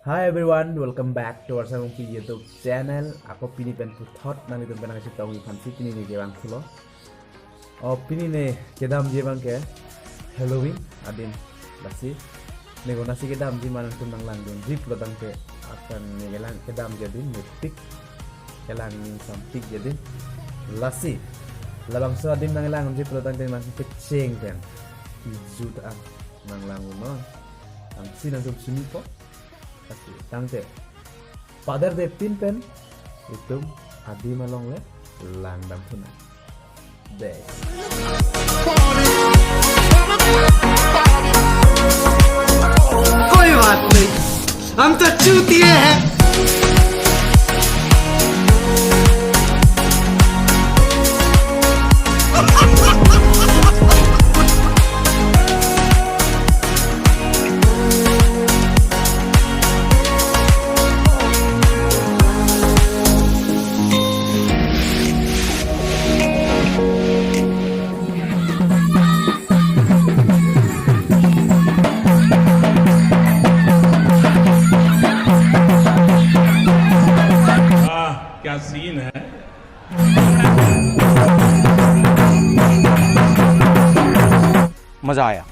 Hi everyone, welcome back to our Samungki YouTube channel. Ako pini pen puthot nang itong penang si tahu ikan si pini ni jebang kulo. Oh pini ne kedam jebang ke Halloween adin basi. Nego nasi kedam di mana tu nang langdon zip lo tang ke akan negelang kedam jadi metik kelang sampik jadi lasi. Labang so adin nang lang zip lo tang ke masih kecing kan. Hijau tak nang langun no. Ang sinang sini po. Tangke Father de pinpen itu adi malong le landam tuna deh कोई बात नहीं हम तो चूतिए हैं क्या scene है मजा आया।